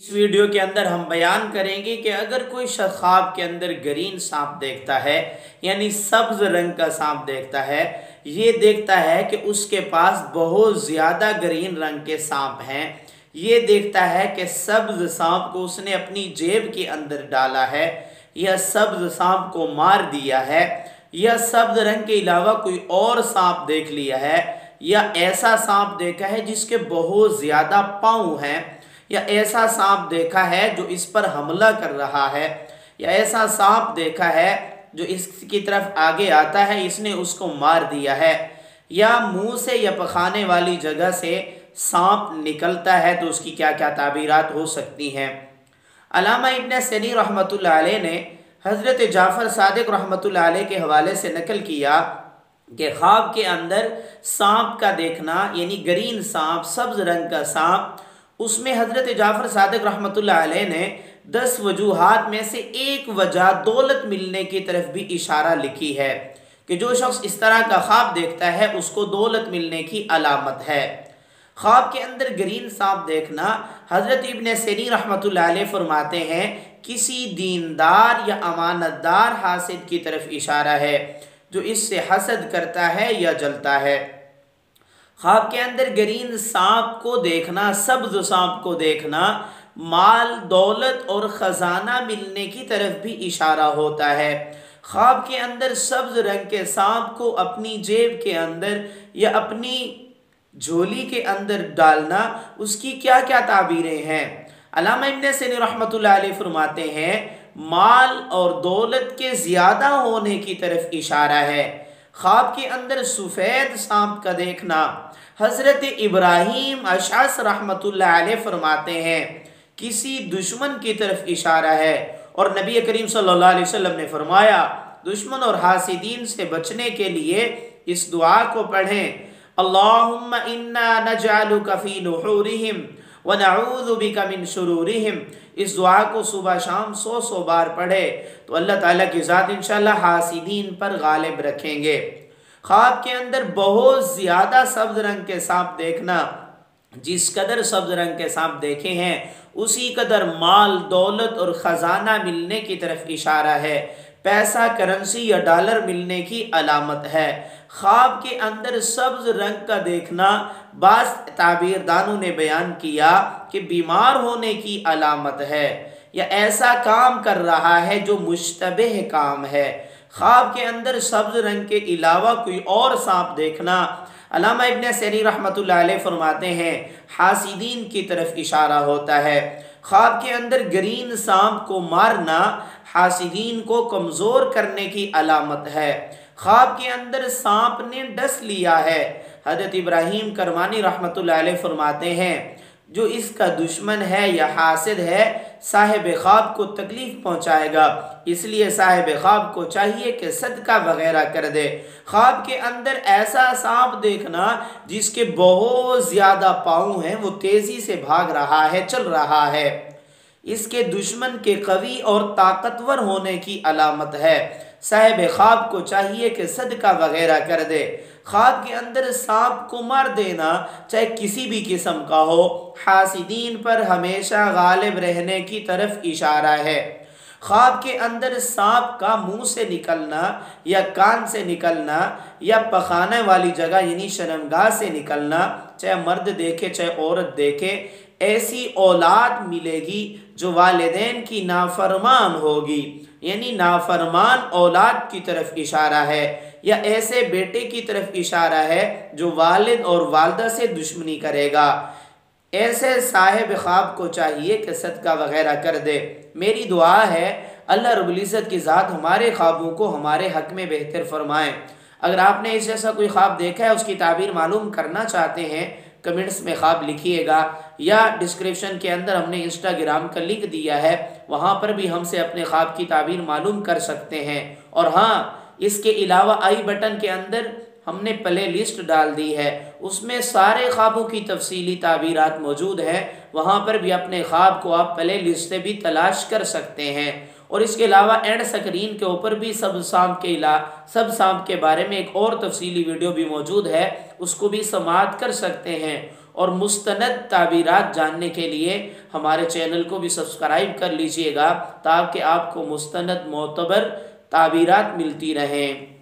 इस वीडियो के अंदर हम बयान करेंगे कि अगर कोई शख्स ख्वाब के अंदर ग्रीन सांप देखता है, यानी सब्ज रंग का सांप देखता है, ये देखता है कि उसके पास बहुत ज़्यादा ग्रीन रंग के सांप हैं, ये देखता है कि सब्ज सांप को उसने अपनी जेब के अंदर डाला है, या सब्ज सांप को मार दिया है, या सब्ज रंग के अलावा कोई और सांप देख लिया है, या ऐसा सांप देखा है जिसके बहुत ज़्यादा पाँव हैं, या ऐसा सांप देखा है जो इस पर हमला कर रहा है, या ऐसा सांप देखा है जो इसकी तरफ आगे आता है, इसने उसको मार दिया है, या मुंह से या पखाने वाली जगह से सांप निकलता है, तो उसकी क्या क्या ताबीरात हो सकती हैं। अल्लामा इब्न सनी रहमतुल्लाह अलैह ने हज़रत जाफ़र सादिक रहमतुल्लाह अलैह के हवाले से नकल किया कि ख्वाब के अंदर सांप का देखना, यानी ग्रीन सांप, सब्ज रंग का सांप, उसमें हज़रत जाफ़र सादिक रहमतुल्लाह अलैह ने 10 वजूहात में से एक वजह दौलत मिलने की तरफ भी इशारा लिखी है कि जो शख्स इस तरह का ख्वाब देखता है उसको दौलत मिलने की अलामत है। ख्वाब के अंदर ग्रीन सांप देखना, हज़रत इब्न सनी रहमतुल्लाह अलैह फरमाते हैं, किसी दीनदार या अमानतदार हासिद की तरफ इशारा है जो इससे हसद करता है या जलता है। ख्वाब के अंदर ग्रीन सांप को देखना, सब्ज सांप को देखना, माल दौलत और ख़जाना मिलने की तरफ भी इशारा होता है। ख्वाब के अंदर सब्ज रंग के सांप को अपनी जेब के अंदर या अपनी झोली के अंदर डालना, उसकी क्या क्या ताबीरें हैं। अल्लामा इब्न सनी रहमतुल्लाह अलैह फरमाते हैं, माल और दौलत के ज़्यादा होने की तरफ इशारा है। ख्वाब के अंदर सफ़ेद सांप का देखना, हज़रत इब्राहीम अशअस रहमतुल्लाह अलैह फरमाते हैं, किसी दुश्मन की तरफ इशारा है। और नबी करीम सल्लल्लाहु अलैहि वसल्लम ने फरमाया, दुश्मन और हासिदीन से बचने के लिए इस दुआ को पढ़ें, अल्लाहुम्मा इन्ना नजअलुका फी नुहूरिहिम व नऊज़ु बिका मिन शुरूरिहिम। इस दुआ को सुबह शाम 100 बार पढ़े तो अल्लाह ताला की ज़ात इंशाअल्लाह हासिदीन पर गालिब रखेंगे। ख्वाब के अंदर बहुत ज़्यादा सब्ज रंग के सांप देखना, जिस कदर सब्ज रंग के सांप देखे हैं उसी कदर माल दौलत और ख़जाना मिलने की तरफ इशारा है, पैसा करेंसी या डॉलर मिलने की अलामत है। ख्वाब के अंदर सब्ज रंग का देखना, बाज़ ताबीरदानों ने बयान किया कि बीमार होने की अलामत है, या ऐसा काम कर रहा है जो मुश्तबह काम है। ख्वाब के अंदर सब्ज रंग के अलावा कोई और सांप देखना, अल्लामा इब्न सनी रहमतुल्लाह अलैह फरमाते हैं, हासिदीन की तरफ इशारा होता है। ख्वाब के अंदर ग्रीन सांप को मारना हासिदीन को कमज़ोर करने की अलामत है। ख्वाब के अंदर सांप ने डस लिया है, हज़रत इब्राहीम करमानी रहमतुल्लाह अलैह फरमाते हैं, जो इसका दुश्मन है या हासिद है साहिब ख्वाब को तकलीफ़ पहुँचाएगा, इसलिए साहिब ख्वाब को चाहिए कि सदका वगैरह कर दे। ख्वाब के अंदर ऐसा सांप देखना जिसके बहुत ज़्यादा पाँव हैं, वो तेज़ी से भाग रहा है, चल रहा है, इसके दुश्मन के कवी और ताकतवर होने की अलामत है, साहिब ख्वाब को चाहिए कि सदका वगैरह कर दे। ख्वाब के अंदर सांप को मार देना, चाहे किसी भी किस्म का हो, हासिदीन पर हमेशा गालिब रहने की तरफ इशारा है। ख्वाब के अंदर सांप का मुंह से निकलना या कान से निकलना या पखाने वाली जगह यानी शर्मगाह से निकलना, चाहे मर्द देखे चाहे औरत देखे, ऐसी औलाद मिलेगी जो वालिदैन की नाफरमान होगी, यानी नाफरमान औलाद की तरफ इशारा है, या ऐसे बेटे की तरफ इशारा है जो वालिद और वालदा से दुश्मनी करेगा। ऐसे साहिब ख्वाब को चाहिए कि सदका वगैरह कर दे। मेरी दुआ है अल्लाह रब्बुल इज़्ज़त की ज़ात हमारे ख्वाबों को हमारे हक़ में बेहतर फरमाएँ। अगर आपने इस जैसा कोई ख्वाब देखा है, उसकी ताबीर मालूम करना चाहते हैं, कमेंट्स में ख्वाब लिखिएगा, या डिस्क्रिप्शन के अंदर हमने इंस्टाग्राम का लिंक दिया है, वहाँ पर भी हमसे अपने ख्वाब की ताबीर मालूम कर सकते हैं। और हाँ, इसके अलावा आई बटन के अंदर हमने प्ले लिस्ट डाल दी है, उसमें सारे ख्वाबों की तफसीली ताबीरात मौजूद हैं, वहाँ पर भी अपने ख्वाब को आप प्ले लिस्ट से भी तलाश कर सकते हैं। और इसके अलावा एंड स्क्रीन के ऊपर भी सब सांप के बारे में एक और तफसीली वीडियो भी मौजूद है, उसको भी समाअत कर सकते हैं। اور مستند تعبیرات جاننے کے لیے ہمارے چینل کو بھی سبسکرائب کر لیجئے گا تاکہ آپ کو مستند معتبر تعبیرات ملتی رہیں۔